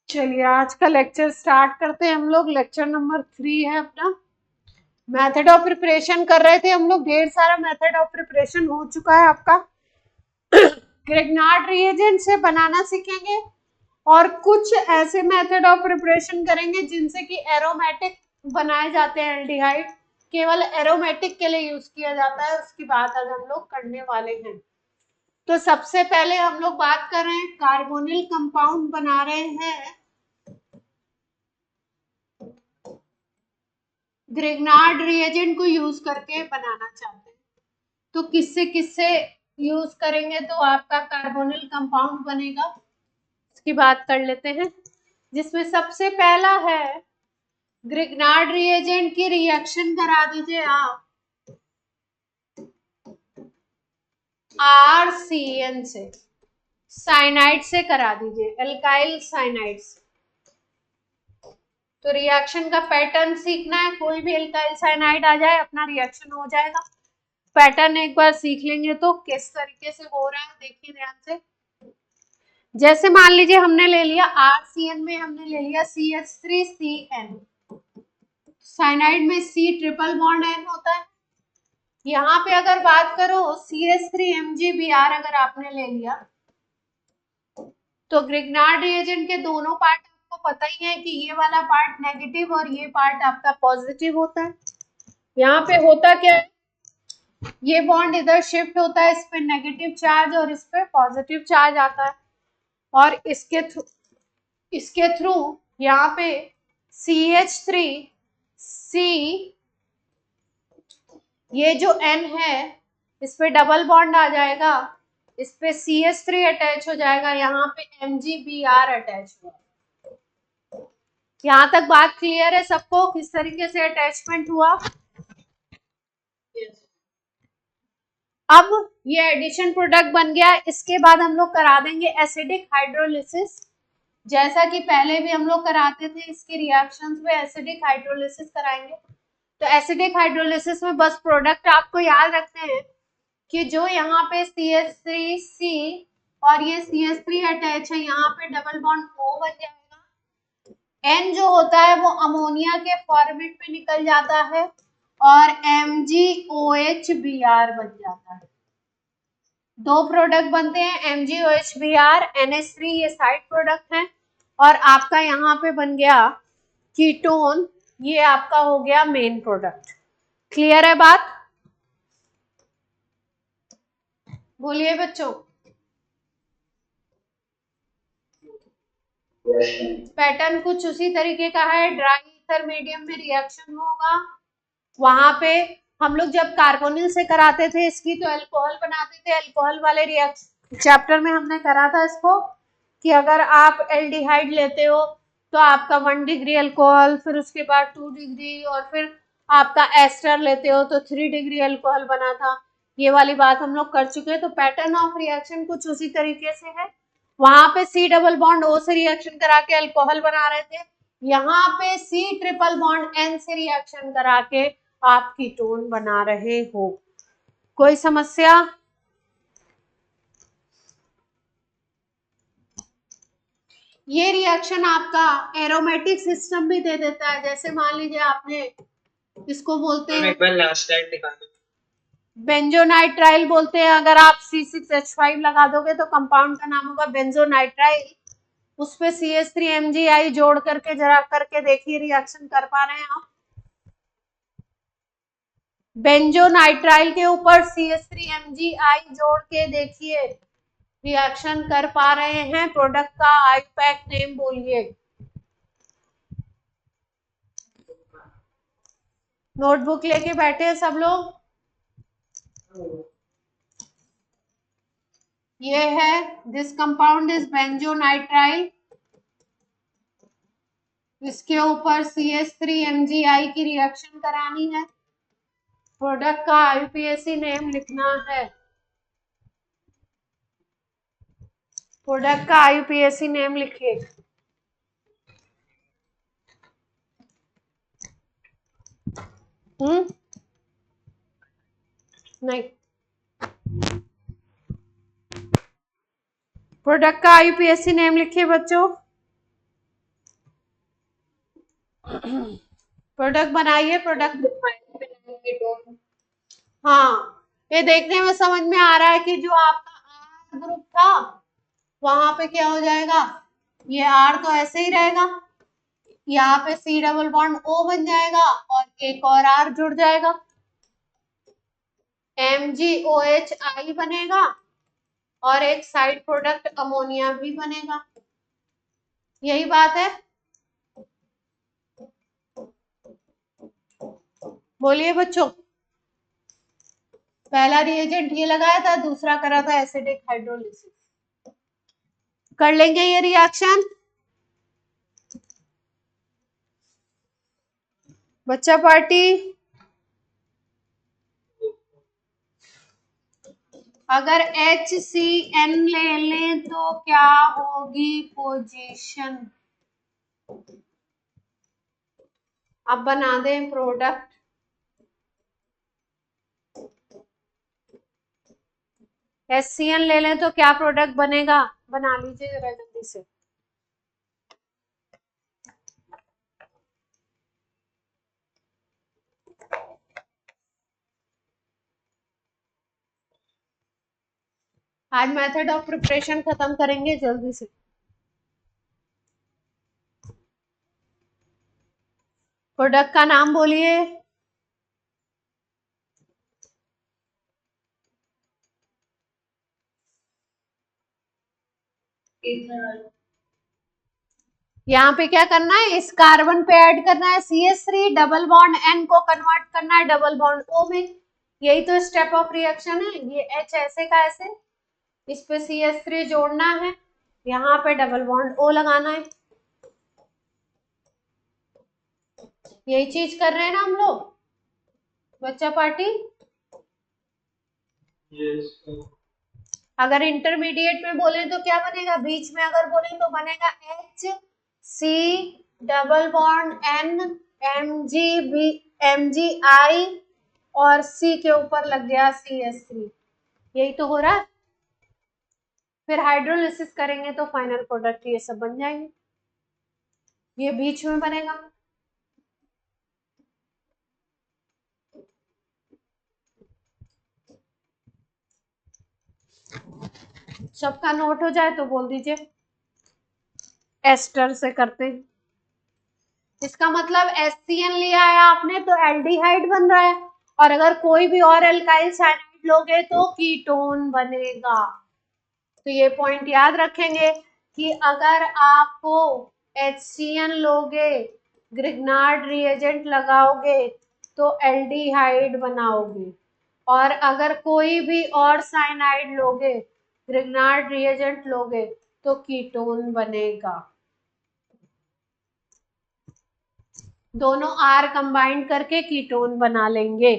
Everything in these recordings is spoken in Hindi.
चलिए आज का लेक्चर स्टार्ट करते हैं। हम लोग लेक्चर नंबर 3 है अपना। मेथड ऑफ प्रिपरेशन कर रहे थे हम लोग। ढेर सारा मेथड ऑफ प्रिपरेशन हो चुका है आपका। ग्रिग्नार्ड रिएजेंट से बनाना सीखेंगे और कुछ ऐसे मेथड ऑफ प्रिपरेशन करेंगे जिनसे कि एरोमेटिक बनाए जाते हैं। एल्डिहाइड केवल एरोमेटिक के लिए यूज किया जाता है, उसकी बात आज हम लोग करने वाले हैं। तो सबसे पहले हम लोग बात कर रहे हैं, कार्बोनिल कंपाउंड बना रहे हैं। ग्रिग्नार्ड रिएजेंट को यूज करके बनाना चाहते हैं तो किससे किससे यूज करेंगे तो आपका कार्बोनिल कंपाउंड बनेगा, इसकी बात कर लेते हैं। जिसमें सबसे पहला है ग्रिग्नार्ड रिएजेंट की रिएक्शन करा दीजिए आप RCN से, साइनाइड से करा दीजिए, एल्काइल साइनाइड से। तो रिएक्शन का पैटर्न सीखना है, कोई भी एल्काइल साइनाइड आ जाए अपना रिएक्शन हो जाएगा। पैटर्न एक बार सीख लेंगे तो किस तरीके से हो रहा है देखिए ध्यान से। जैसे मान लीजिए हमने ले लिया RCN में हमने ले लिया CH3CN, साइनाइड में C ट्रिपल बॉन्ड N होता है। यहाँ पे अगर बात करो CH3MgBr अगर आपने ले लिया तो ग्रिग्नार्ड रिएजेंट के दोनों पार्ट आपको पता ही है कि ये वाला पार्ट नेगेटिव और ये पार्ट आपका पॉजिटिव होता है। यहाँ पे होता क्या है, ये बॉन्ड इधर शिफ्ट होता है, इस पे नेगेटिव चार्ज और इस पे पॉजिटिव चार्ज आता है और इसके थ्रू यहाँ पे CH3C, ये जो N है इस पे डबल बॉन्ड आ जाएगा, इस पे CH3 अटैच हो जाएगा, यहाँ पे MgBr अटैच हुआ। यहाँ तक बात क्लियर है सबको किस तरीके से अटैचमेंट हुआ? अब ये एडिशन प्रोडक्ट बन गया। इसके बाद हम लोग करा देंगे एसिडिक हाइड्रोलिसिस, जैसा कि पहले भी हम लोग कराते थे। इसके रिएक्शंस में एसिडिक हाइड्रोलिसिस कराएंगे। तो एसिडिक हाइड्रोलिसिस में बस प्रोडक्ट आपको याद रखते हैं कि जो यहाँ पे CH3C और ये CH3 अटैच है, यहाँ पे डबल बॉन्ड O बन जाएगा। N जो होता है वो अमोनिया के फॉर्मेट में निकल जाता है और MgOHBr बन जाता है। दो प्रोडक्ट बनते हैं MgOHBr, NH3 ये साइड प्रोडक्ट है और आपका यहाँ पे बन गया कीटोन, ये आपका हो गया मेन प्रोडक्ट। क्लियर है बात? बोलिए बच्चों। पैटर्न कुछ उसी तरीके का है। ड्राई ईथर मीडियम में रिएक्शन होगा, वहां पे हम लोग जब कार्बोनिल से कराते थे इसकी तो अल्कोहल बनाते थे। अल्कोहल वाले रिएक्शन चैप्टर में हमने करा था इसको कि अगर आप एल्डिहाइड लेते हो तो आपका 1 डिग्री अल्कोहल, फिर उसके बाद 2 डिग्री और फिर आपका एस्टर लेते हो तो 3 डिग्री अल्कोहल बना था। ये वाली बात हम लोग कर चुके हैं। तो पैटर्न ऑफ रिएक्शन कुछ उसी तरीके से है। वहां पे C डबल बॉन्ड O से रिएक्शन करा के अल्कोहल बना रहे थे, यहाँ पे C ट्रिपल बॉन्ड N से रिएक्शन करा के आप कीटोन बना रहे हो। कोई समस्या? ये रिएक्शन आपका एरोमेटिक सिस्टम भी दे देता है। जैसे मान लीजिए आपने इसको बोलते हैं बेंजोनाइट्राइल बोलते हैं। अगर आप C6H5 लगा दोगे तो कंपाउंड का नाम होगा बेंजोनाइट्राइल। उस पे CH3MgI जोड़ करके जरा करके देखिए रिएक्शन कर पा रहे हैं आप? बेंजोनाइट्राइल के ऊपर CH3MgI जोड़ के देखिए रिएक्शन कर पा रहे हैं। प्रोडक्ट का आईपैक नेम बोलिए। नोटबुक लेके बैठे हैं सब लोग? ये है दिस कंपाउंड इज बेंजोनाइट्राइल, इसके ऊपर CH3MgI की रिएक्शन करानी है। प्रोडक्ट का IUPAC नेम लिखना है। प्रोडक्ट का IUPAC नेम लिखिए। नहीं, प्रोडक्ट का IUPAC नेम लिखिए बच्चों। प्रोडक्ट बनाइए, प्रोडक्ट। हाँ, ये देखने में समझ में आ रहा है कि जो आपका आर ग्रुप था वहां पे क्या हो जाएगा, ये आर तो ऐसे ही रहेगा, यहाँ पे सी डबल बॉन्ड ओ बन जाएगा और एक और आर जुड़ जाएगा, MgOH बनेगा और एक साइड प्रोडक्ट अमोनिया भी बनेगा। यही बात है, बोलिए बच्चों। पहला रिएजेंट ये लगाया था, दूसरा करा था एसिडिक हाइड्रोलिसिस। कर लेंगे ये रिएक्शन बच्चा पार्टी। अगर HCN ले लें तो क्या होगी पोजीशन। अब बना दें प्रोडक्ट। HCN ले लें तो क्या प्रोडक्ट बनेगा, बना लीजिए जरा जल्दी से। आज मेथड ऑफ प्रिपरेशन खत्म करेंगे जल्दी से। प्रोडक्ट का नाम बोलिए। यहाँ पे क्या करना है, इस कार्बन पे ऐड करना है CH3, डबल बॉन्ड N को कन्वर्ट करना है डबल बॉन्ड O में। यही तो स्टेप ऑफ रिएक्शन है। ये H ऐसे का ऐसे, इस पे CH3 जोड़ना है, यहाँ पे डबल बॉन्ड O लगाना है। यही चीज कर रहे हैं ना हम लोग बच्चा पार्टी। अगर इंटरमीडिएट में बोले तो क्या बनेगा, बीच में अगर बोले तो बनेगा HC double bond N MgI और C के ऊपर लग गया CH3। यही तो हो रहा है। फिर हाइड्रोलिसिस करेंगे तो फाइनल प्रोडक्ट ये सब बन जाएंगे। ये बीच में बनेगा। सबका नोट हो जाए तो बोल दीजिए। एस्टर से करते हैं, इसका मतलब HCN लिया है आपने तो एल्डिहाइड बन रहा है, और अगर कोई भी और एल्काइल साइनाइड लोगे तो कीटोन बनेगा। तो ये पॉइंट याद रखेंगे कि अगर आपको HCN लोगे, ग्रिग्नार्ड रिएजेंट लगाओगे तो एल्डिहाइड बनाओगे, और अगर कोई भी और साइनाइड लोगे, ग्रिग्नार्ड रिएजेंट लोगे तो कीटोन बनेगा। दोनों आर कंबाइंड करके कीटोन बना लेंगे।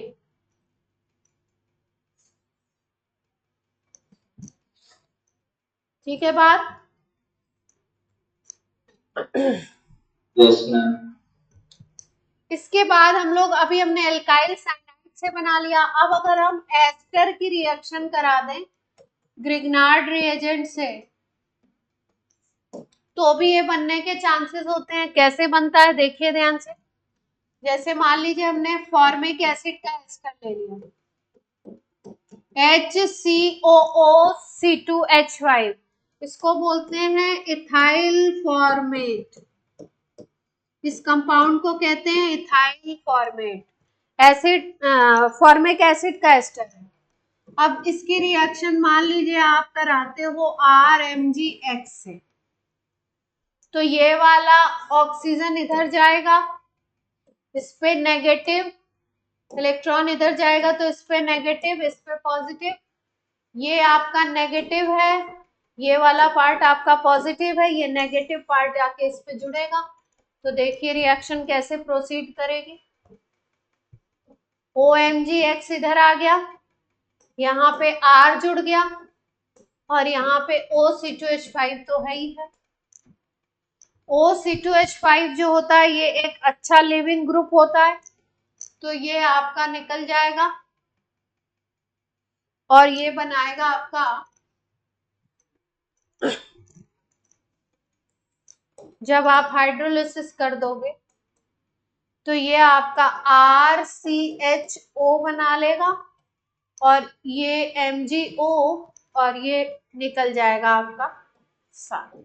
ठीक है बात। Yes ma'am. इसके बाद हम लोग, अभी हमने एल्काइल साइनाइड से बना लिया, अब अगर हम एस्टर की रिएक्शन करा दें ग्रिग्नार्ड रिएजेंट से तो भी ये बनने के चांसेस होते हैं। कैसे बनता है देखिए ध्यान से। जैसे मान लीजिए हमने फॉर्मिक एसिड का एस्टर ले लिया HCOOC2H5, इसको बोलते हैं इथाइल फॉर्मेट। इस कंपाउंड को कहते हैं ethyl format. Acid formic acid का एस्टर है। अब इसकी रिएक्शन मान लीजिए आप कराते हो RMgX से, तो ये वाला ऑक्सीजन इधर जाएगा, इस पे नेगेटिव इलेक्ट्रॉन इधर जाएगा, तो इस पे नेगेटिव, इस पे पॉजिटिव। ये आपका नेगेटिव है, ये वाला पार्ट आपका पॉजिटिव है, ये नेगेटिव पार्ट आके इस पे जुड़ेगा। तो देखिए रिएक्शन कैसे प्रोसीड करेगी। OMgX इधर आ गया, यहाँ पे R जुड़ गया, और यहाँ पे OC2H5 तो है ही है। OC2H5 जो होता है ये एक अच्छा लिविंग ग्रुप होता है, तो ये आपका निकल जाएगा और ये बनाएगा आपका, जब आप हाइड्रोलिसिस कर दोगे तो ये आपका RCHO बना लेगा और ये MgO और ये निकल जाएगा आपका साथ।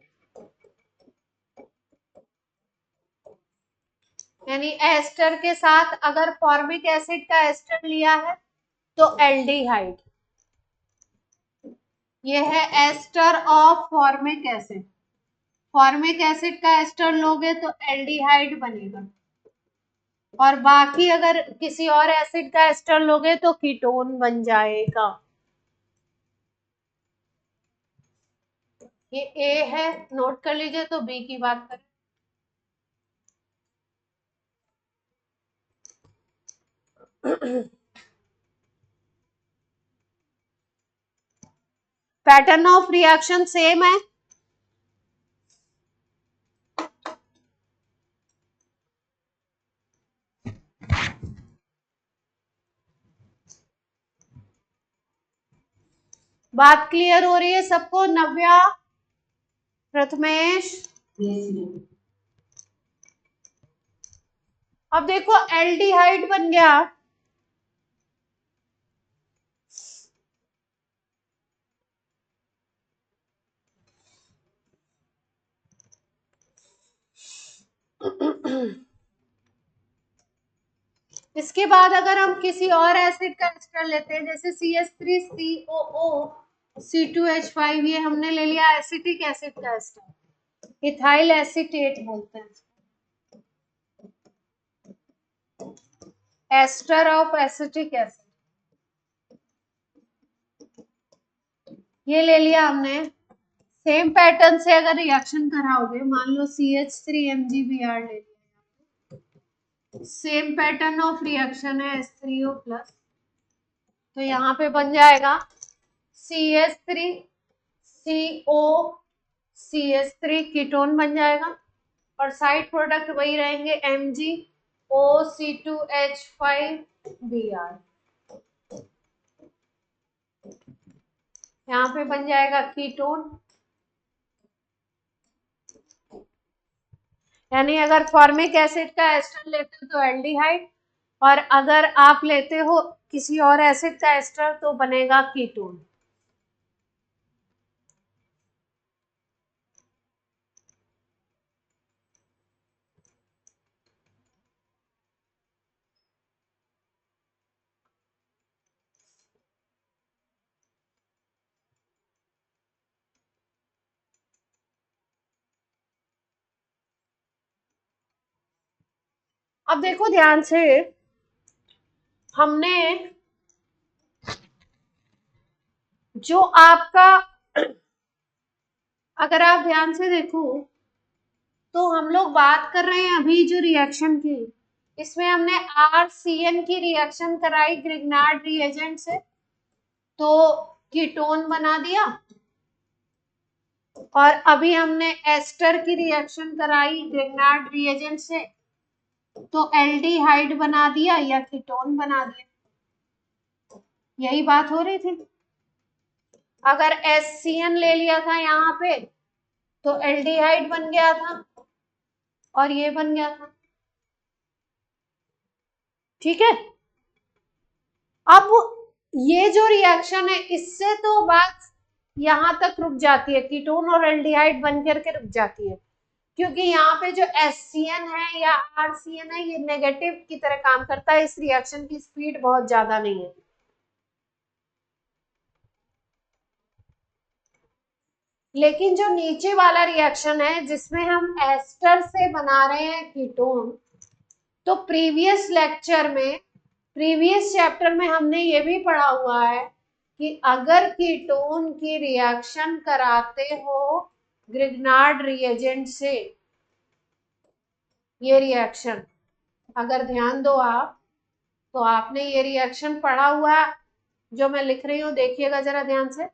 यानी एस्टर के साथ अगर फॉर्मिक एसिड का एस्टर लिया है तो एल्डिहाइड, ये है ester of formic acid. Formic acid का एस्टर लोगे तो एल्डिहाइड बनेगा, और बाकी अगर किसी और एसिड का एस्टर लोगे तो कीटोन बन जाएगा। ये ए है, नोट कर लीजिए। तो बी की बात करें, पैटर्न ऑफ रिएक्शन सेम है। बात क्लियर हो रही है सबको? नव्या, प्रथमेश, अब देखो एल्डिहाइड बन गया, इसके बाद अगर हम किसी और एसिड का एस्टर लेते हैं, जैसे CH3COO C2H5, ये हमने ले लिया एसिटिक एसिड का एस्टर, इथाइल एसीटेट बोलते हैं, एस्टर ऑफ एसिटिक एसिड, ये ले लिया हमने। सेम पैटर्न से अगर रिएक्शन कराओगे, मान लो CH3MgBr ले लिया, सेम पैटर्न ऑफ रिएक्शन है H3O प्लस, तो यहाँ पे बन जाएगा CH3CO CH3 कीटोन बन जाएगा, और साइड प्रोडक्ट वही रहेंगे MgO C2H5Br, यहाँ पे बन जाएगा कीटोन। यानी अगर फॉर्मिक एसिड का एस्टर लेते हो तो एल्डिहाइड, और अगर आप लेते हो किसी और एसिड का एस्टर तो बनेगा कीटोन। अब देखो ध्यान से, हमने जो आपका, अगर आप ध्यान से देखो तो हम लोग बात कर रहे हैं अभी जो रिएक्शन की, इसमें हमने RCN की रिएक्शन कराई ग्रिग्नार्ड रिएजेंट से, तो कीटोन बना दिया, और अभी हमने एस्टर की रिएक्शन कराई ग्रिग्नार्ड रिएजेंट से, तो एल्डिहाइड बना दिया या कीटोन बना दिया। यही बात हो रही थी। अगर HCN ले लिया था यहाँ पे तो एल्डिहाइड बन गया था और ये बन गया था, ठीक है। अब ये जो रिएक्शन है, इससे तो बात यहां तक रुक जाती है, कीटोन और एल्डिहाइड बन करके रुक जाती है, क्योंकि यहाँ पे जो HCN है या RCN है, ये नेगेटिव की तरह काम करता है, इस रिएक्शन की स्पीड बहुत ज्यादा नहीं है। लेकिन जो नीचे वाला रिएक्शन है जिसमें हम एस्टर से बना रहे हैं कीटोन, तो प्रीवियस चैप्टर में हमने ये भी पढ़ा हुआ है कि अगर कीटोन की रिएक्शन कराते हो ग्रिग्नार्ड रिएजेंट से, ये रिएक्शन अगर ध्यान दो आप, तो आपने ये रिएक्शन पढ़ा हुआ जो मैं लिख रही हूं, देखिएगा जरा ध्यान से।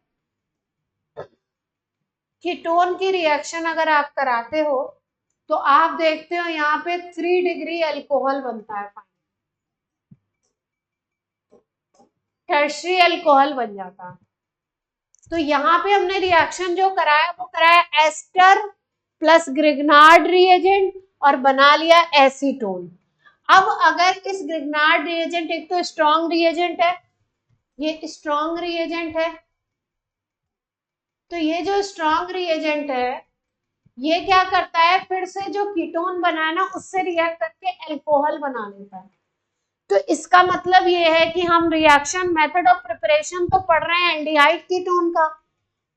कीटोन की रिएक्शन अगर आप कराते हो तो आप देखते हो यहाँ पे 3 डिग्री अल्कोहल बनता है, टर्शरी अल्कोहल बन जाता है। तो यहाँ पे हमने रिएक्शन जो कराया वो कराया एस्टर प्लस ग्रिग्नार्ड रिएजेंट और बना लिया एसीटोन। अब अगर इस ग्रिग्नार्ड रिएजेंट, एक तो स्ट्रॉन्ग रिएजेंट है, ये स्ट्रॉन्ग रिएजेंट है, तो ये जो स्ट्रॉन्ग रिएजेंट है ये क्या करता है, फिर से जो कीटोन बना है ना उससे रिएक्ट करके अल्कोहल बना लेता है। तो इसका मतलब ये है कि हम रिएक्शन मेथड ऑफ प्रिपरेशन तो पढ़ रहे हैं एल्डिहाइड कीटोन का,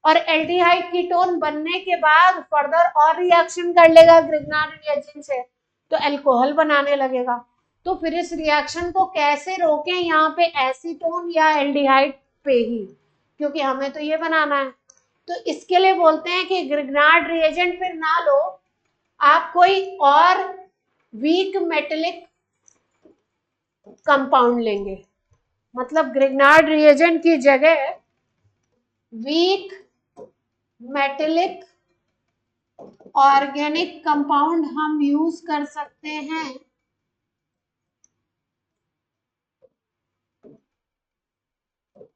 और एल्डिहाइड कीटोन बनने के बाद फर्दर और रिएक्शन कर लेगा ग्रिग्नार्ड रिएजेंट से, तो अल्कोहल बनाने लगेगा। तो फिर इस रिएक्शन को कैसे रोकें, यहाँ पे एसीटोन या एल्डिहाइड पे ही, क्योंकि हमें तो ये बनाना है। तो इसके लिए बोलते हैं कि ग्रिग्नार्ड रिएजेंट फिर ना लो, आप कोई और वीक मेटेलिक कंपाउंड लेंगे, मतलब ग्रिग्नार्ड रिएजेंट की जगह वीक मेटेलिक ऑर्गेनिक कंपाउंड हम यूज कर सकते हैं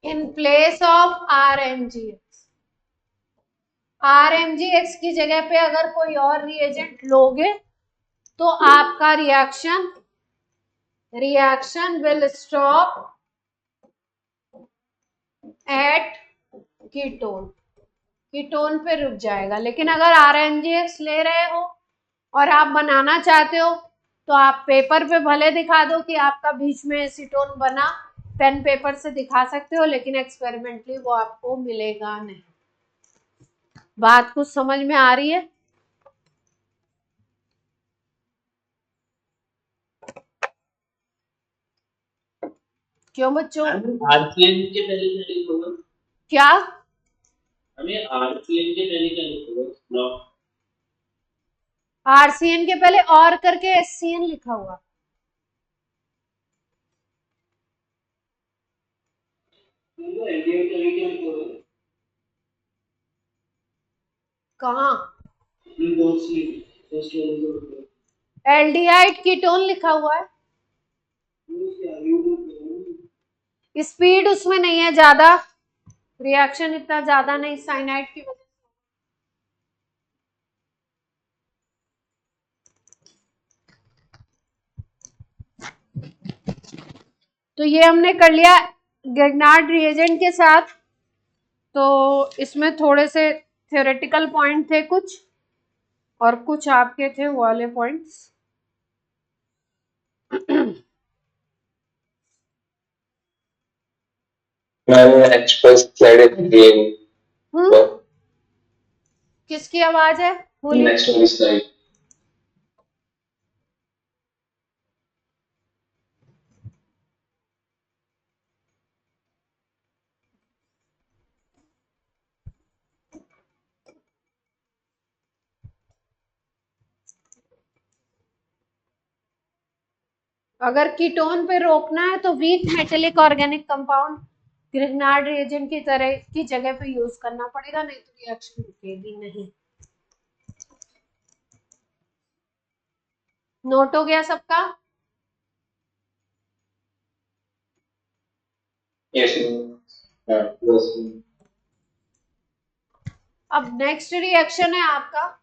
in place of RMGX। RMGX की जगह पे अगर कोई और रिएजेंट लोगे तो आपका reaction will stop at ketone पे रुक जाएगा। लेकिन अगर RMGX ले रहे हो और आप बनाना चाहते हो तो आप पेपर पे भले दिखा दो कि आपका बीच में एसीटोन बना, पेन पेपर से दिखा सकते हो, लेकिन एक्सपेरिमेंटली वो आपको मिलेगा नहीं। बात कुछ समझ में आ रही है? क्यों बच्चों? आरसीएन के पहले क्या लिखोगे? क्या? हमें आरसीएन के पहले क्या लिखोगे? RCN के पहले और करके SCN लिखा हुआ। कहाँ? एल्डिहाइड कीटोन लिखा हुआ है, स्पीड उसमें नहीं है ज्यादा, रिएक्शन इतना ज्यादा नहीं साइनाइड की वजह से। तो ये हमने कर लिया ग्रिग्नार्ड रिएजेंट के साथ। तो इसमें थोड़े से थ्योरेटिकल पॉइंट थे कुछ, और कुछ आपके थे वो वाले पॉइंट्स। किसकी आवाज है? बोलिए। अगर कीटोन पे रोकना है तो weak metallic organic compound Grignard reagent की तरह की जगह पे यूज करना पड़ेगा, नहीं तो रिएक्शन रुकेगी नहीं। नोट हो गया सबका? अब नेक्स्ट रिएक्शन है आपका,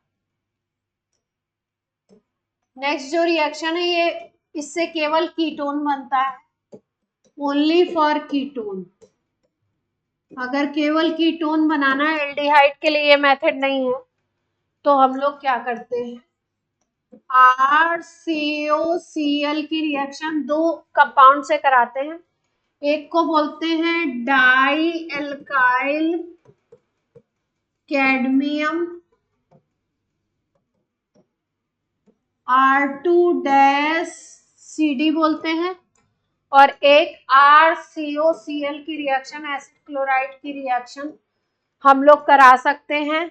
नेक्स्ट जो रिएक्शन है ये, इससे केवल कीटोन बनता है, ओनली फॉर कीटोन। अगर केवल कीटोन बनाना है, एल्डिहाइड के लिए ये मेथड नहीं है, तो हम लोग क्या करते हैं, RCOCl की रिएक्शन दो कंपाउंड से कराते हैं। एक को बोलते हैं डाई एल्काइल कैडमियम R2-CD बोलते हैं, और एक RCOCl की रिएक्शन, एसिड क्लोराइड की रिएक्शन हम लोग करा सकते हैं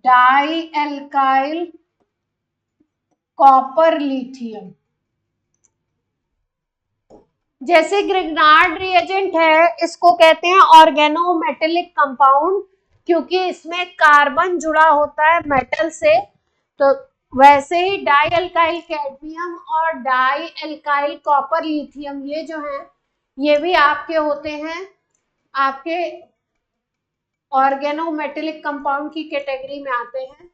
डाई एल्काइल कॉपर लिथियम। जैसे ग्रिग्नार्ड रिएजेंट है, इसको कहते हैं ऑर्गेनोमेटेलिक कंपाउंड, क्योंकि इसमें कार्बन जुड़ा होता है मेटल से। तो वैसे ही डाई एल्काइल कैडमियम और डाई एल्काइल कॉपर लिथियम, ये जो है ये भी आपके होते हैं, आपके ऑर्गेनोमेटेलिक कंपाउंड की कैटेगरी में आते हैं।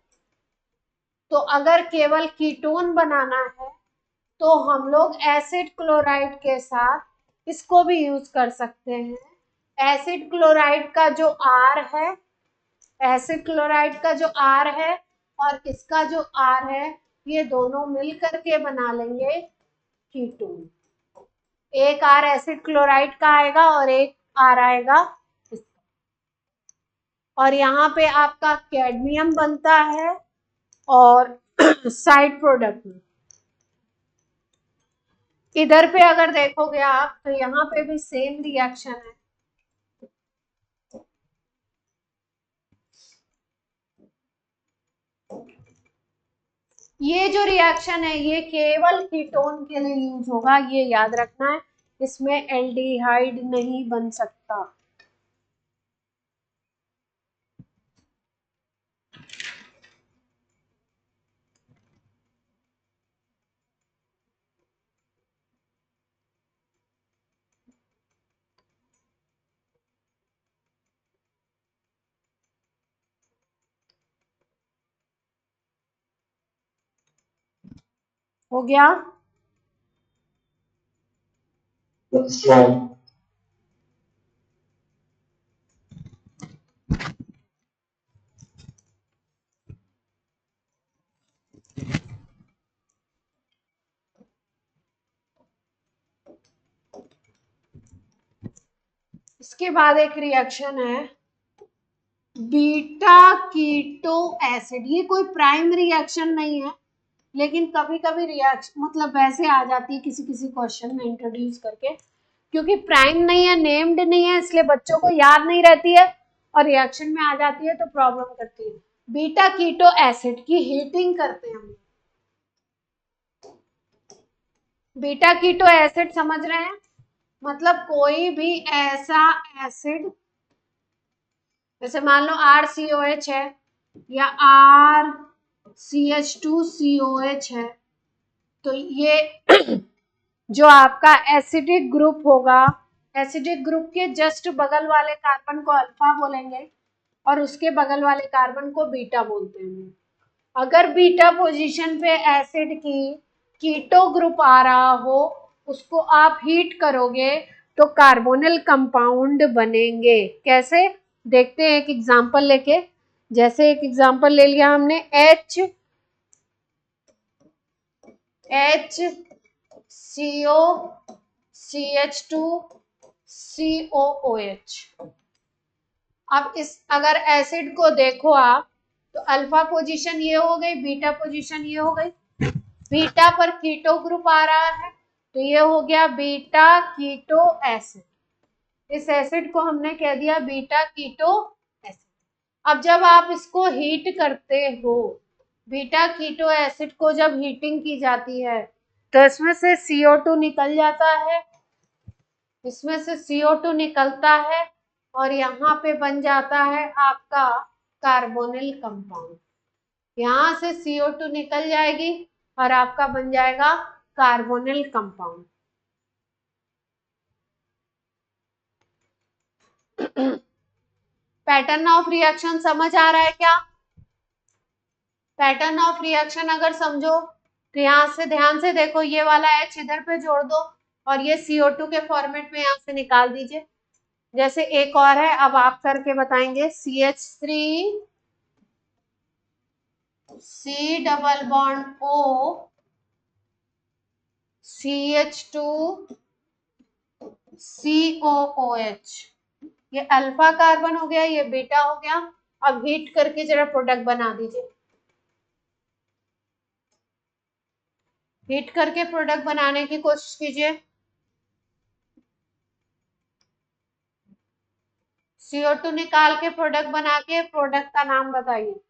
तो अगर केवल कीटोन बनाना है तो हम लोग एसिड क्लोराइड के साथ इसको भी यूज कर सकते हैं। एसिड क्लोराइड का जो R है, एसिड क्लोराइड का जो R है और इसका जो R है, ये दोनों मिल करके बना लेंगे कीटोन। एक R एसिड क्लोराइड का आएगा और एक R आएगा इसका। और यहाँ पे आपका कैडमियम बनता है और साइड प्रोडक्ट में इधर पे अगर देखोगे आप तो यहाँ पे भी सेम रिएक्शन है। ये जो रिएक्शन है ये केवल कीटोन के लिए यूज होगा, ये याद रखना है। इसमें एल्डिहाइड नहीं बन सकता। हो गया? इसके बाद एक रिएक्शन है बीटा कीटो एसिड। ये कोई प्राइम रिएक्शन नहीं है, लेकिन कभी कभी रिएक्शन मतलब वैसे आ जाती है किसी किसी क्वेश्चन में इंट्रोड्यूस करके। क्योंकि प्राइम नहीं है, नेम्ड नहीं है, इसलिए बच्चों को याद नहीं रहती है और रिएक्शन में आ जाती है तो प्रॉब्लम करती है। बीटा कीटो एसिड की हीटिंग करते हैं हम। बीटा कीटो एसिड समझ रहे हैं? मतलब कोई भी ऐसा एसिड, जैसे मान लो RCOH है या RCH2COH है, तो ये जो आपका एसिडिक ग्रुप होगा, एसिडिक ग्रुप के जस्ट बगल वाले कार्बन को अल्फा बोलेंगे और उसके बगल वाले कार्बन को बीटा बोलते हैं। अगर बीटा पोजीशन पे एसिड की कीटो ग्रुप आ रहा हो, उसको आप हीट करोगे तो कार्बोनिल कंपाउंड बनेंगे। कैसे देखते हैं एक एग्जांपल लेके। जैसे एक एग्जांपल ले लिया हमने HCO CH2COOH। अब इस अगर एसिड को देखो आप तो अल्फा पोजीशन ये हो गई, बीटा पोजीशन ये हो गई। बीटा पर कीटो ग्रुप आ रहा है तो ये हो गया बीटा कीटो एसिड। इस एसिड को हमने कह दिया बीटा कीटो एसिड। अब जब आप इसको हीट करते हो, बीटा कीटो एसिड को जब हीटिंग की जाती है तो इसमें से CO2 निकल जाता है, इसमें से CO2 निकलता है और यहाँ पे बन जाता है आपका कार्बोनिल कंपाउंड। यहाँ से CO2 निकल जाएगी और आपका बन जाएगा carbonyl compound. Pattern of reaction समझ आ रहा है क्या? पैटर्न ऑफ रिएक्शन अगर समझो तो यहाँ से ध्यान से देखो, ये वाला H इधर पे जोड़ दो और ये CO2 के फॉर्मेट में यहाँ से निकाल दीजिए। जैसे एक और है, अब आप करके बताएंगे, CH3 C double bond O CH2 COOH। ये अल्फा कार्बन हो गया, ये बीटा हो गया। अब हीट करके जरा प्रोडक्ट बना दीजिए। हीट करके प्रोडक्ट बनाने की कोशिश कीजिए। CO2 निकाल के प्रोडक्ट बना के प्रोडक्ट का नाम बताइए।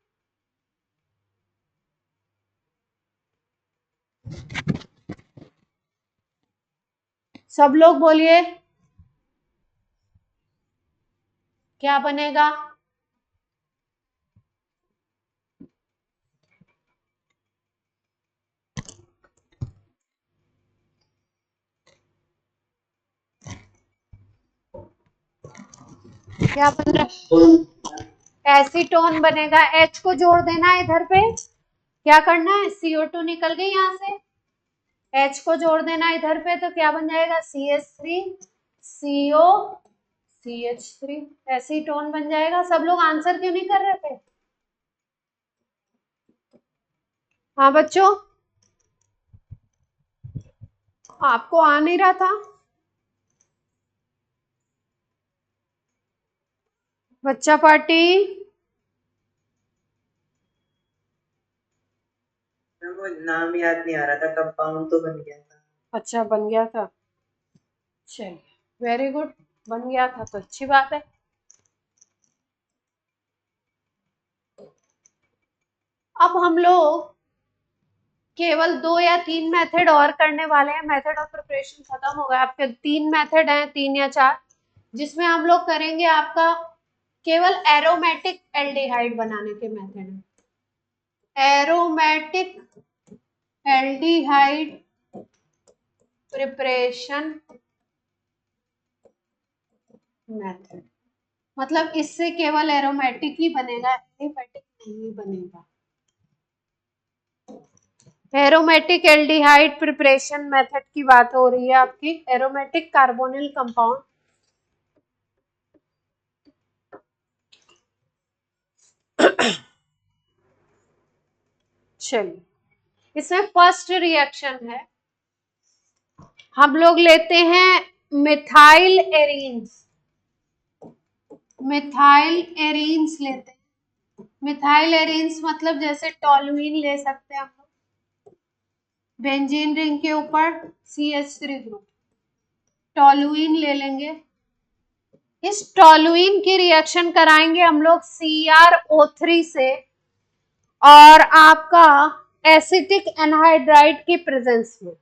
सब लोग बोलिए, क्या बनेगा? क्या बन रहा है? एसीटोन बनेगा। H को जोड़ देना है इधर पे। क्या करना है? CO2 निकल गई यहाँ से, H को जोड़ देना इधर पे, तो क्या बन जाएगा CH3 CO CH3, एसीटोन बन जाएगा। सब लोग आंसर क्यों नहीं कर रहे थे? हाँ बच्चों, आपको आ नहीं रहा था? बच्चा पार्टी, वो नाम याद नहीं आ रहा था, कंपाउंड तो बन गया था। अच्छा बन गया था, चलिए वेरी गुड, बन गया था तो अच्छी बात है। अब हम लोग केवल 2 या 3 मेथड और करने वाले हैं। मेथड ऑफ प्रिपरेशन खत्म हो गया। आपके 3 मेथड हैं, 3 या 4, जिसमें हम लोग करेंगे आपका केवल एरोमेटिक एल्डिहाइड बनाने के मेथड हैं। एरोमेटिक एल्डिहाइड प्रिपरेशन मेथड, मतलब इससे केवल एरोमेटिक ही बनेगा, एलिफेटिक नहीं बनेगा। एरोमेटिक एल्डिहाइड प्रिपरेशन मेथड की बात हो रही है आपकी। एरोमेटिक कार्बोनिल कंपाउंड, चलिए इसमें फर्स्ट रिएक्शन है, हम लोग लेते हैं मिथाइल एरीन्स। मिथाइल एरीन्स लेते हैं। मिथाइल एरीन्स मतलब जैसे टॉलुइन ले सकते हैं हम लोग, बेंजीन रिंग के ऊपर CH3 ग्रुप, टॉलुइन ले लेंगे। इस टॉलुइन की रिएक्शन कराएंगे हम लोग CrO3 से, और आपका एसिटिक एनहाइड्राइड की प्रेजेंस में।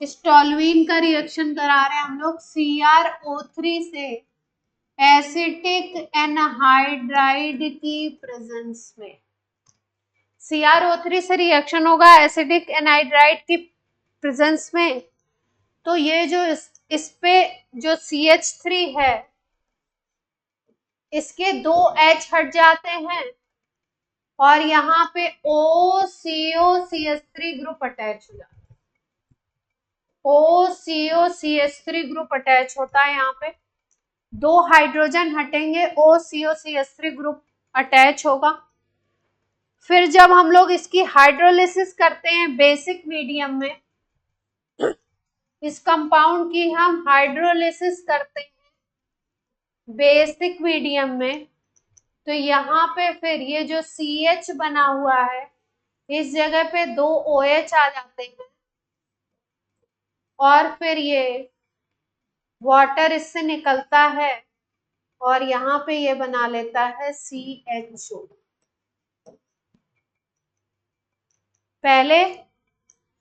इस टॉलुइन का रिएक्शन करा रहे हैं हम लोग CrO3 से एसिटिक एनहाइड्राइड की प्रेजेंस में। CrO3 से रिएक्शन होगा एसिटिक एनहाइड्राइड की प्रेजेंस में, तो ये जो इस पे जो CH3 है, इसके 2 H हट जाते हैं और यहाँ पे OCO-CH3 ग्रुप अटैच हो जाता है। OCO-CH3 ग्रुप अटैच होता है, यहाँ पे 2 हाइड्रोजन हटेंगे, OCO-CH3 ग्रुप अटैच होगा। फिर जब हम लोग इसकी हाइड्रोलिसिस करते हैं बेसिक मीडियम में, इस कंपाउंड की हम हाइड्रोलिसिस करते हैं बेसिक मीडियम में, तो यहाँ पे फिर ये जो CH बना हुआ है, इस जगह पे 2 OH आ जाते हैं, और फिर ये वाटर इससे निकलता है और यहाँ पे ये बना लेता है CHO। पहले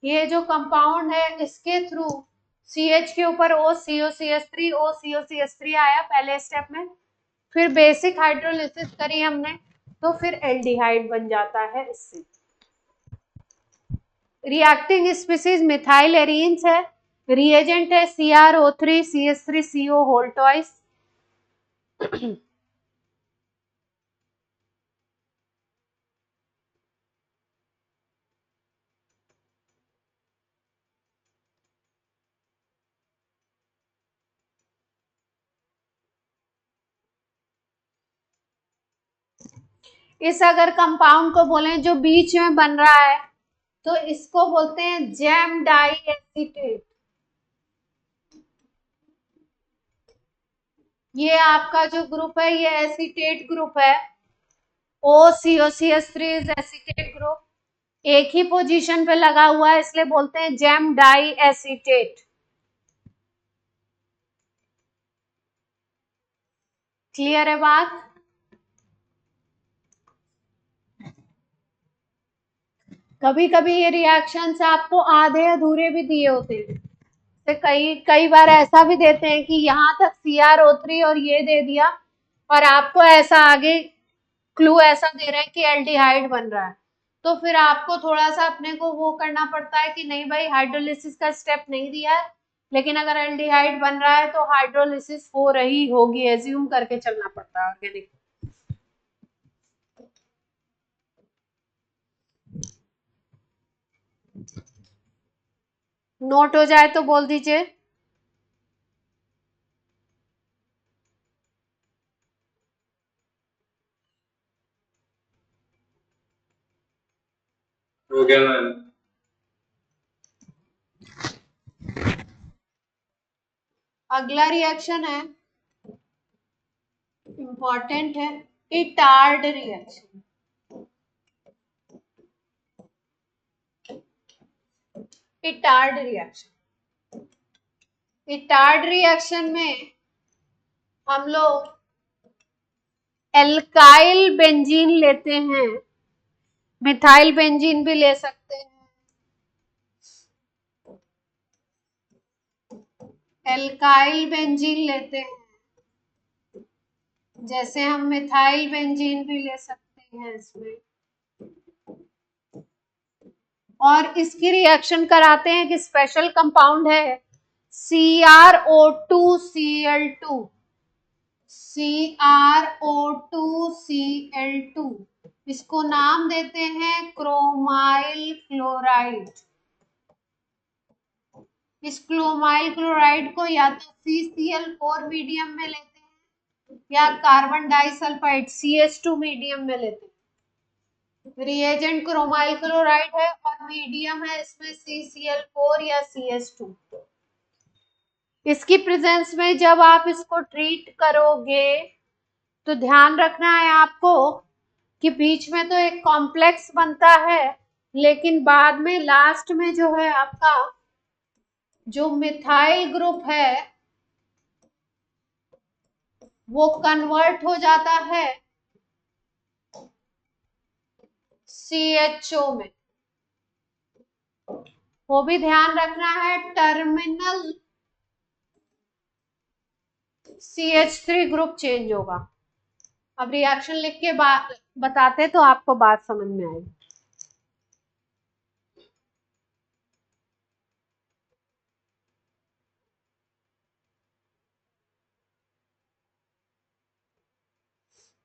ये जो कंपाउंड है, इसके थ्रू CH के ऊपर OCO-CH3 OCO-CH3 आया पहले स्टेप में, फिर बेसिक हाइड्रोलिसिस करी हमने, तो फिर एल्डिहाइड बन जाता है इससे। रिएक्टिंग स्पीसीज मिथाइल एरीन्स है, रिएजेंट है CrO3 CH3CO होल ट्वाइस। इस अगर कंपाउंड को बोलें जो बीच में बन रहा है, तो इसको बोलते हैं जैम डाई एसीटेट। ये आपका जो ग्रुप है, ये एसीटेट ग्रुप है। OCO-CH3 इज एसीटेट ग्रुप, एक ही पोजीशन पे लगा हुआ है, इसलिए बोलते हैं जैम डाई एसीटेट। क्लियर है बात? कभी कभी ये रिएक्शंस आपको आधे अधूरे भी दिए होते हैं, तो कई बार ऐसा भी देते हैं कि यहाँ तक CrO3 और ये दे दिया, और आपको ऐसा आगे क्लू ऐसा दे रहा है कि एल्डिहाइड बन रहा है, तो फिर आपको थोड़ा सा अपने को वो करना पड़ता है कि नहीं भाई, हाइड्रोलिसिस का स्टेप नहीं दिया है, लेकिन अगर एल्डिहाइड बन रहा है तो हाइड्रोलिसिस हो रही होगी, एज्यूम करके चलना पड़ता है ऑर्गेनिक। नोट हो जाए तो बोल दीजिए। हो गया मैम। अगला रिएक्शन है, इंपॉर्टेंट है, Etard reaction. Etard reaction, Etard reaction में हम लोग एल्काइल बेंजीन लेते हैं, मिथाइल बेंजीन भी ले सकते हैं, एल्काइल बेंजीन लेते हैं, जैसे हम मिथाइल बेंजीन भी ले सकते हैं इसमें, और इसकी रिएक्शन कराते हैं कि स्पेशल कंपाउंड है CrO2Cl2, CrO2Cl2, इसको नाम देते हैं क्रोमाइल क्लोराइड। इस क्रोमाइल क्लोराइड को या तो CCl4 मीडियम में लेते हैं या कार्बन डाइसल्फाइड CH2 मीडियम में लेते हैं। रिएजेंट क्रोमाइल क्लोराइड है और मीडियम है इसमें CCl4 या CH2। इसकी प्रेजेंस में जब आप इसको ट्रीट करोगे तो ध्यान रखना है आपको कि बीच में तो एक कॉम्प्लेक्स बनता है, लेकिन बाद में लास्ट में जो है आपका जो मिथाइल ग्रुप है वो कन्वर्ट हो जाता है CHO में। वो भी ध्यान रखना है, टर्मिनल CH3 ग्रुप चेंज होगा। अब रिएक्शन लिख के बताते तो आपको बात समझ में आएगी।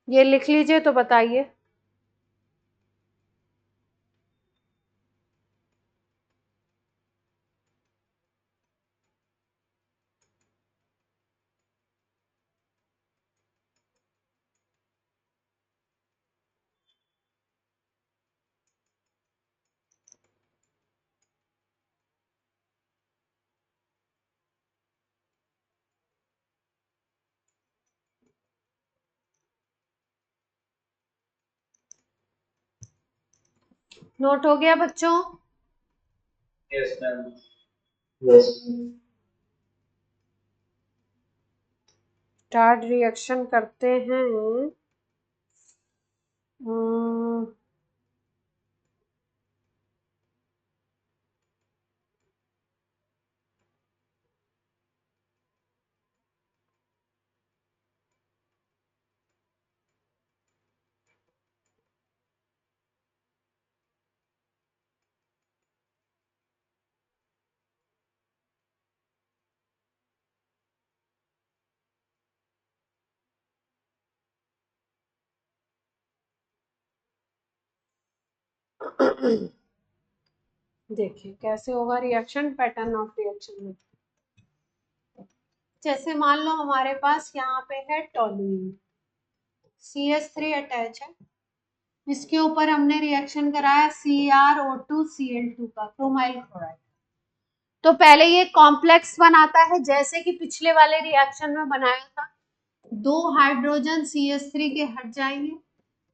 ये लिख लीजिए तो बताइए। नोट हो गया बच्चों? Yes ma'am. स्टार्ट रिएक्शन करते हैं। देखिए कैसे होगा रिएक्शन, पैटर्न ऑफ रिएक्शन में। जैसे मान लो हमारे पास यहाँ पे है टोल्यूइन, CH3 अटैच है, इसके ऊपर हमने रिएक्शन कराया CrO2Cl2 का, क्रोमाइल क्लोराइड। तो पहले ये कॉम्प्लेक्स बनाता है जैसे कि पिछले वाले रिएक्शन में बनाया था। 2 हाइड्रोजन CH3 के हट जाएंगे,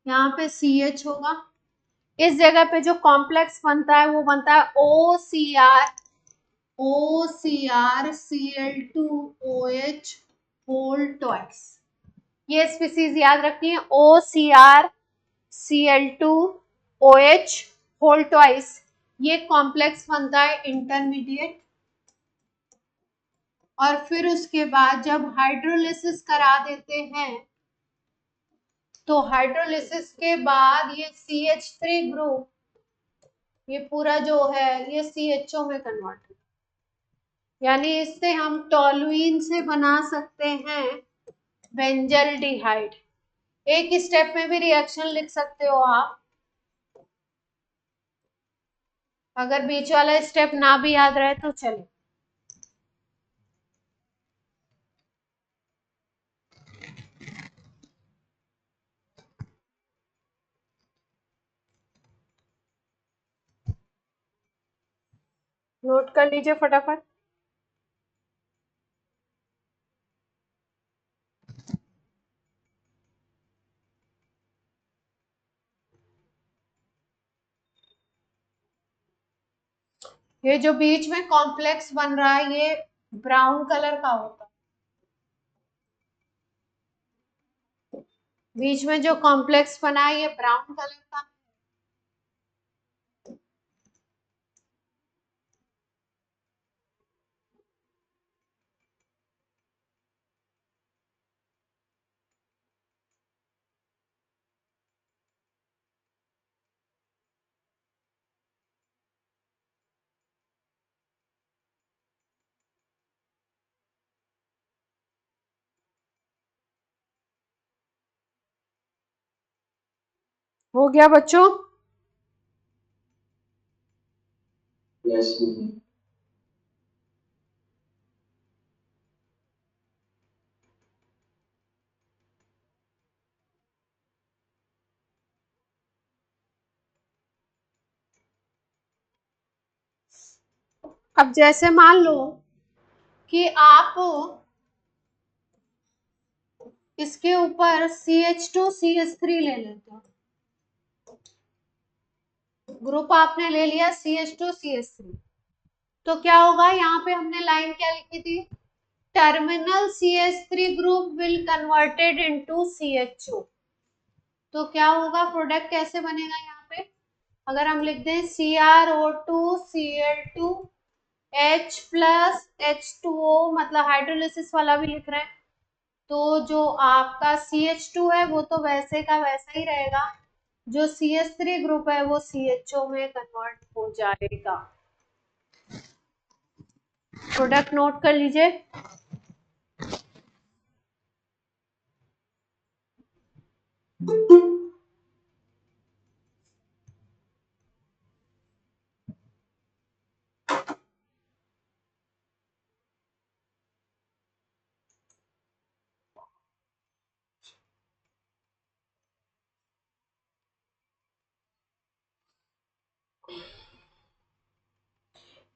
यहाँ पे CH होगा, इस जगह पे जो कॉम्प्लेक्स बनता है वो बनता है OCrCl2OH होल ट्वाइस। ये स्पीसीज याद रखनी है, OCrCl2OH होल ट्वाइस। ये कॉम्प्लेक्स बनता है इंटरमीडिएट, और फिर उसके बाद जब हाइड्रोलिसिस करा देते हैं तो हाइड्रोलिसिस के बाद ये CH3 ग्रुप, ये पूरा जो है ये CHO में कन्वर्ट है, यानी इससे हम टोल्यूइन से बना सकते हैं बेंजल्डिहाइड। एक स्टेप में भी रिएक्शन लिख सकते हो आप, अगर बीच वाला स्टेप ना भी याद रहे तो चले। नोट कर लीजिए फटाफट। ये जो बीच में कॉम्प्लेक्स बन रहा है ये ब्राउन कलर का होता है। बीच में जो कॉम्प्लेक्स बना है ये ब्राउन कलर का। हो गया बच्चों? यस अब जैसे मान लो कि आप इसके ऊपर CH2CH3 ले लेते हो। ग्रुप आपने ले लिया CH2CH3, तो क्या होगा? यहाँ पे हमने लाइन क्या लिखी थी? Terminal CH3 group will converted into CH2। तो क्या होगा? प्रोडक्ट कैसे बनेगा यहाँ पे? अगर हम लिख दें CrO2Cl2 H प्लस H2O, मतलब हाइड्रोलिसिस वाला भी लिख रहे हैं, तो जो आपका CH2 है वो तो वैसे का वैसा ही रहेगा, जो CH3 ग्रुप है वो CHO में कन्वर्ट हो जाएगा। प्रोडक्ट नोट कर लीजिए।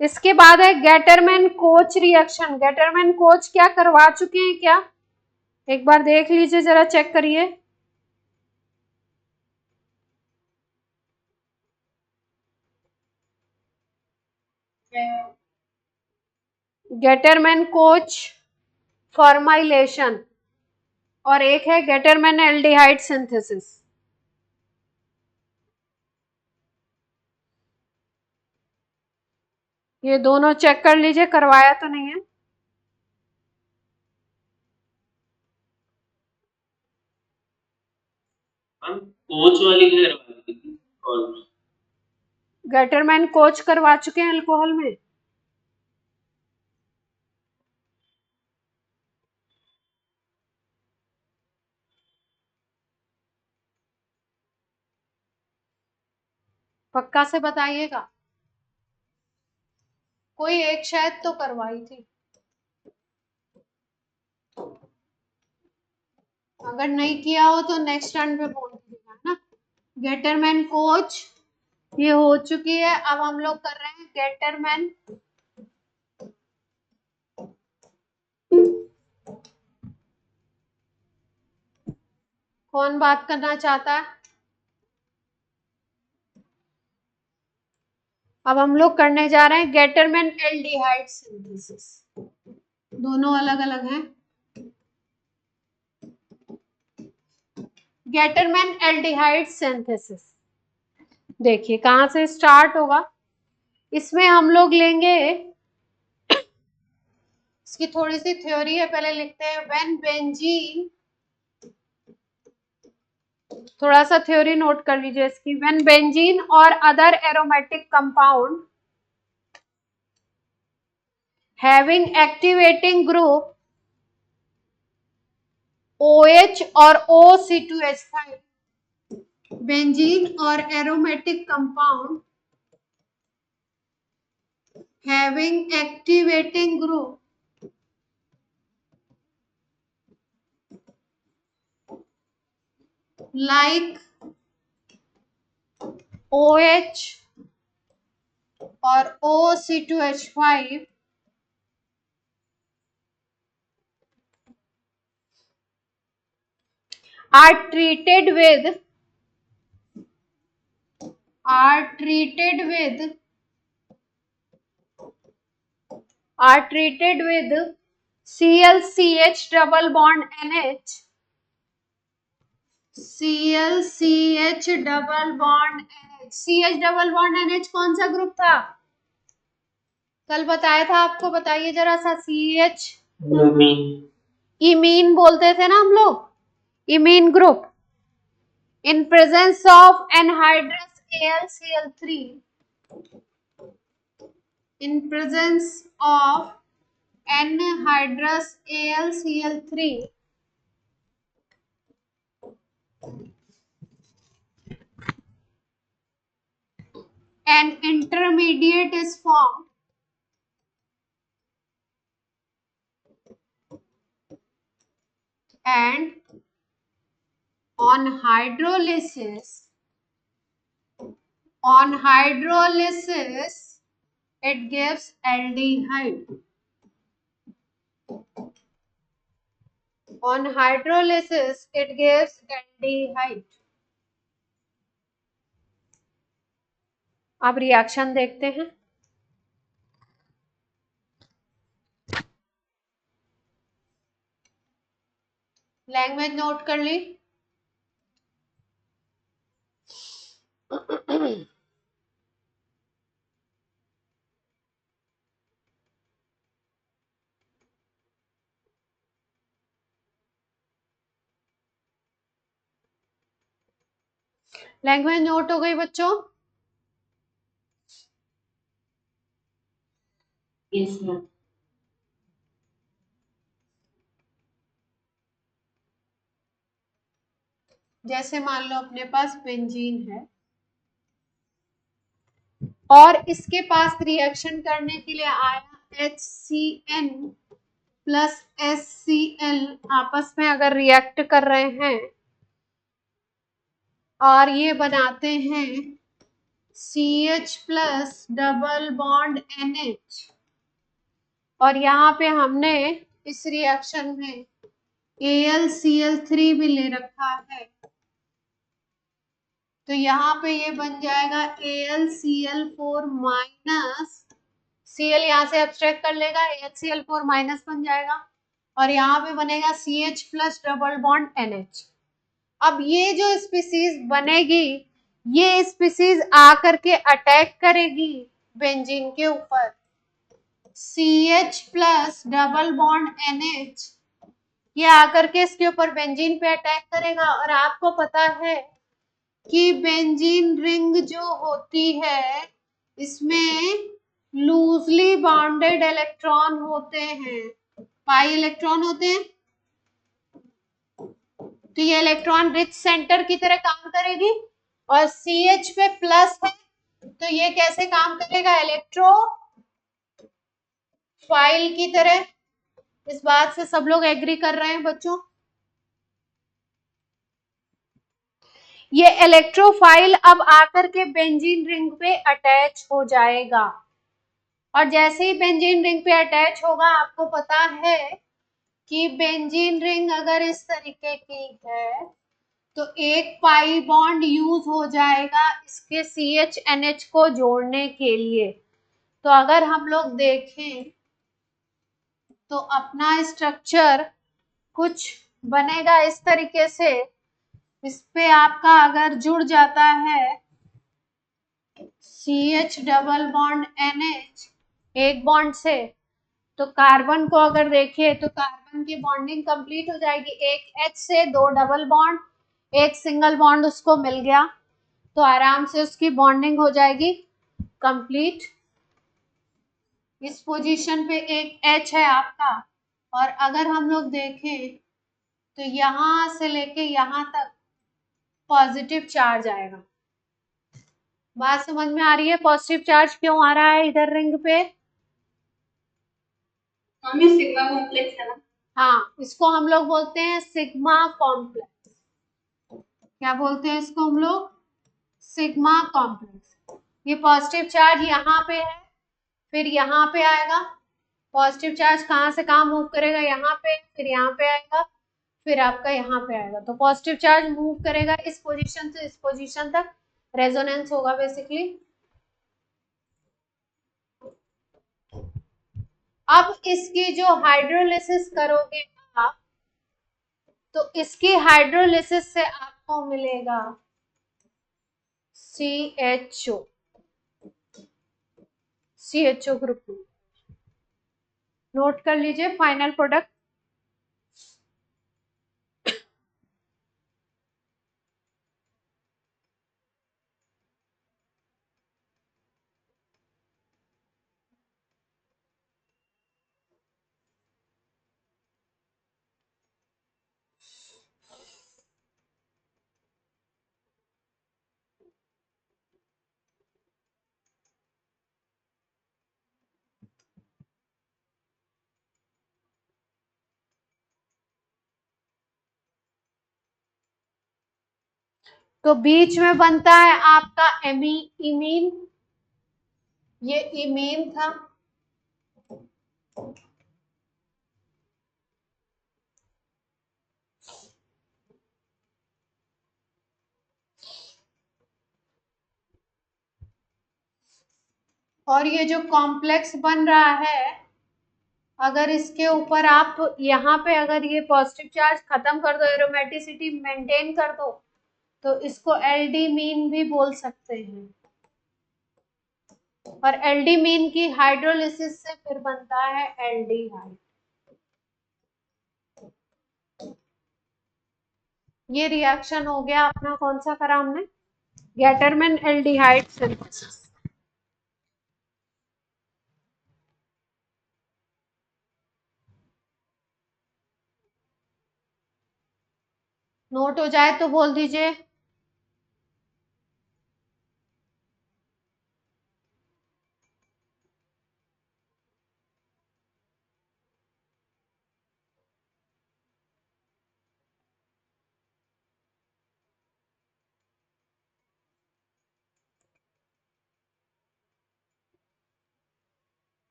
इसके बाद है Gattermann coach reaction. Gattermann coach क्या करवा चुके हैं क्या? एक बार देख लीजिए, जरा चेक करिए। गेटरमैन कोच फॉर्माइलेशन और एक है गेटरमैन एल्डिहाइड सिंथेसिस। ये दोनों चेक कर लीजिए, करवाया तो नहीं है। हम कोच वाली करवाई थी और गेटरमैन कोच करवा चुके हैं अल्कोहल में। पक्का से बताइएगा, कोई एक शायद तो करवाई थी। अगर नहीं किया हो तो नेक्स्ट टर्न पे बोल दीजिएगा, है ना। गेटरमैन कोच ये हो चुकी है। अब हम लोग कर रहे हैं गेटरमैन कौन बात करना चाहता है? अब हम लोग करने जा रहे हैं गेटरमैन एल्डिहाइड सिंथेसिस। दोनों अलग अलग हैं। गेटरमैन एल्डिहाइड सिंथेसिस देखिए कहां से स्टार्ट होगा। इसमें हम लोग लेंगे, इसकी थोड़ी सी थ्योरी है, पहले लिखते हैं। व्हेन बेंजीन, थोड़ा सा थ्योरी नोट कर लीजिए इसकी। व्हेन बेंजीन और other aromatic compound having activating group OH और OC2H5, बेंजीन और aromatic compound having activating group like OH or OC2H5 are treated with ClCH double bond NH, ClCH double bond NH। CH double bond NH कौन सा ग्रुप था? कल बताया था आपको, बताइए जरा सा। CH इमीन बोलते थे ना हम लोग, imine group. In presence of anhydrous AlCl3, in presence of anhydrous AlCl3, an intermediate is formed and on hydrolysis it gives aldehyde. On hydrolysis it gives aldehyde। अब रिएक्शन देखते हैं। लैंग्वेज नोट कर ली? लैंग्वेज नोट हो गई बच्चों? Yes ma'am. जैसे मान लो अपने पास बेंजीन है और इसके पास रिएक्शन करने के लिए आया HCN प्लस HCl, आपस में अगर रिएक्ट कर रहे हैं और ये बनाते हैं CH plus double bond NH, और यहाँ पे हमने इस रिएक्शन में AlCl3 भी ले रखा है, तो यहाँ पे ये बन जाएगा AlCl4 माइनस, Cl यहाँ से एब्स्ट्रैक्ट कर लेगा, HCl4 माइनस बन जाएगा, और यहाँ पे बनेगा CH plus double bond NH। अब ये जो स्पीसीज बनेगी, ये स्पीसीज आकर के अटैक करेगी बेंजीन के ऊपर। CH plus double bond NH ये आकर के इसके ऊपर बेंजीन पे अटैक करेगा। और आपको पता है कि बेंजीन रिंग जो होती है इसमें लूजली बाउंडेड इलेक्ट्रॉन होते हैं, पाई इलेक्ट्रॉन होते हैं। तो ये इलेक्ट्रॉन रिच सेंटर की तरह काम करेगी, और CH पे प्लस है तो ये कैसे काम करेगा? इलेक्ट्रोफाइल की तरह। इस बात से सब लोग एग्री कर रहे हैं बच्चों? ये इलेक्ट्रोफाइल अब आकर के बेंजीन रिंग पे अटैच हो जाएगा, और जैसे ही बेंजीन रिंग पे अटैच होगा, आपको पता है कि बेंजीन रिंग अगर इस तरीके की है तो एक पाई बॉन्ड यूज हो जाएगा इसके CH-NH को जोड़ने के लिए। तो अगर हम लोग देखें तो अपना स्ट्रक्चर कुछ बनेगा इस तरीके से। इस पे आपका अगर जुड़ जाता है CH डबल बॉन्ड NH एक बॉन्ड से, तो कार्बन को अगर देखिए तो कार्बन की बॉन्डिंग कंप्लीट हो जाएगी। एक H से दो डबल बॉन्ड, एक सिंगल बॉन्ड उसको मिल गया, तो आराम से उसकी बॉन्डिंग हो जाएगी कंप्लीट। इस पोजीशन पे एक H है आपका, और अगर हम लोग देखें तो यहां से लेके यहां तक पॉजिटिव चार्ज आएगा। बात समझ में आ रही है? पॉजिटिव चार्ज क्यों आ रहा है इधर रिंग पे? मम्मी सिग्मा कॉम्प्लेक्स है ना? हाँ, इसको हम लोग बोलते हैं सिग्मा कॉम्प्लेक्स। क्या बोलते हैं इसको हम लोग? Sigma complex. ये पॉजिटिव चार्ज यहाँ पे है, फिर यहाँ पे आएगा। पॉजिटिव चार्ज कहाँ से कहाँ मूव करेगा? यहाँ पे, फिर यहाँ पे आएगा, फिर आपका यहाँ पे आएगा। तो पॉजिटिव चार्ज मूव करेगा इस पोजीशन से इस पोजीशन तक, रेजोनेंस होगा बेसिकली। अब इसकी जो हाइड्रोलिसिस करोगे आप, तो इसकी हाइड्रोलिसिस से आपको मिलेगा CHO, CHO ग्रुप। नोट कर लीजिए फाइनल प्रोडक्ट। तो बीच में बनता है आपका इमीन, ये इमीन था। और ये जो कॉम्प्लेक्स बन रहा है, अगर इसके ऊपर आप यहाँ पे अगर ये पॉजिटिव चार्ज खत्म कर दो, एरोमेटिसिटी मेंटेन कर दो, तो इसको एलडी मीन भी बोल सकते हैं। और एलडी मीन की हाइड्रोलिसिस से फिर बनता है एल्डिहाइड। ये रिएक्शन हो गया अपना, कौन सा करा हमने? Gattermann aldehyde synthesis. नोट हो जाए तो बोल दीजिए।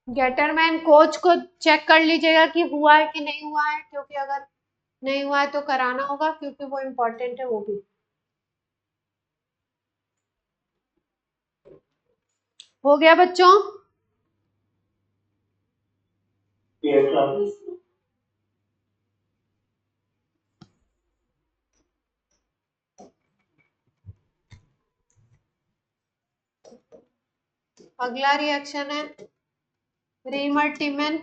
गेटरमैन कोच को चेक कर लीजिएगा कि हुआ है कि नहीं हुआ है, क्योंकि अगर नहीं हुआ है तो कराना होगा, क्योंकि वो इम्पोर्टेंट है वो भी। हो गया बच्चों? अगला रिएक्शन है रीमर टिमन।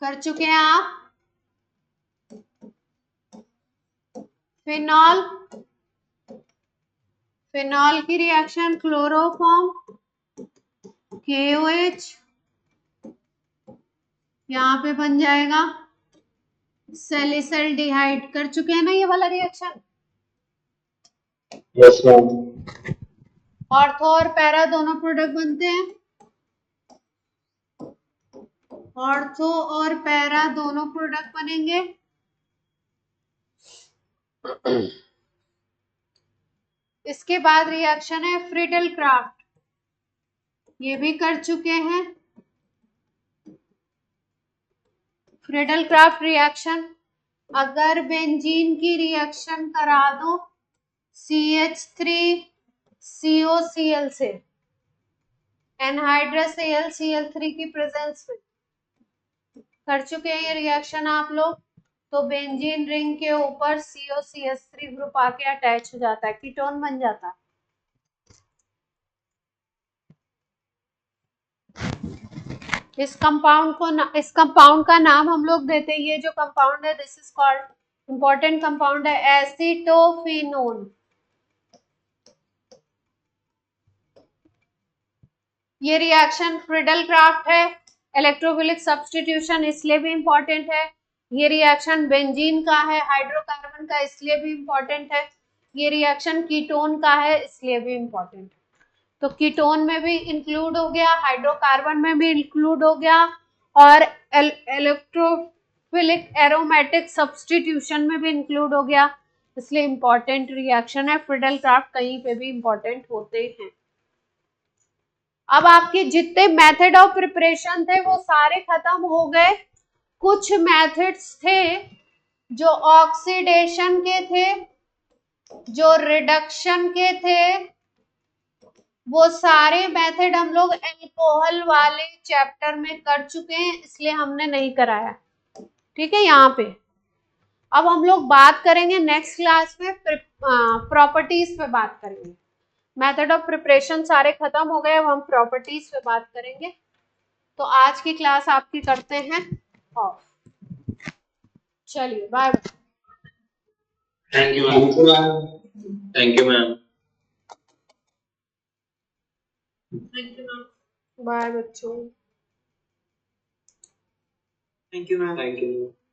कर चुके हैं आप? फिनॉल, फिनॉल की रिएक्शन क्लोरोफॉर्म KOH, यहाँ पे बन जाएगा सैलिसल्डिहाइड। कर चुके हैं ना ये वाला रिएक्शन? Yes ma'am. ऑर्थो और पैरा दोनों प्रोडक्ट बनते हैं। ऑर्थो और पैरा दोनों प्रोडक्ट बनेंगे। इसके बाद रिएक्शन है फ्रिडल क्राफ्ट, ये भी कर चुके हैं। फ्रिडल क्राफ्ट रिएक्शन, अगर बेंजीन की रिएक्शन करा दो CH3COCl से एनहाइड्रस AlCl3 की प्रेजेंस में, कर चुके हैं ये रिएक्शन आप लोग। तो बेंजीन रिंग के ऊपर COCH3 ग्रुप आके अटैच हो जाता है, कीटोन बन जाता है। इस कंपाउंड का नाम हम लोग देते हैं, ये जो कंपाउंड है this is called, important compound है, एसीटोफिनोन। ये रिएक्शन फ्रिडल क्राफ्ट है, इलेक्ट्रोफिलिक सब्स्टिट्यूशन इसलिए भी इंपॉर्टेंट है। ये रिएक्शन बेंजीन का है, हाइड्रोकार्बन का, इसलिए भी इंपॉर्टेंट है। ये रिएक्शन कीटोन का है, इसलिए भी इंपॉर्टेंट है। तो कीटोन में भी इंक्लूड हो गया, हाइड्रोकार्बन में भी इंक्लूड हो गया, और इलेक्ट्रोफिलिक एरोमेटिक सब्स्टिट्यूशन में भी इंक्लूड हो गया। इसलिए इंपॉर्टेंट रिएक्शन है। फ्रीडल क्राफ्ट कहीं पे भी इंपॉर्टेंट होते हैं। अब आपके जितने मेथड ऑफ प्रिपरेशन थे वो सारे खत्म हो गए। कुछ मेथड्स थे जो ऑक्सीडेशन के थे, जो रिडक्शन के थे, वो सारे मेथड हम लोग अल्कोहल वाले चैप्टर में कर चुके हैं, इसलिए हमने नहीं कराया। ठीक है, यहाँ पे अब हम लोग बात करेंगे नेक्स्ट क्लास में प्रॉपर्टीज पे बात करेंगे। मेथड ऑफ प्रिपरेशन सारे खत्म हो गए, अब हम प्रॉपर्टीज पे बात करेंगे। तो आज की क्लास आपकी करते हैं ऑफ। चलिए bye bye. Thank you ma'am. Thank you ma'am. Bye बच्चों। Thank you ma'am. Thank you.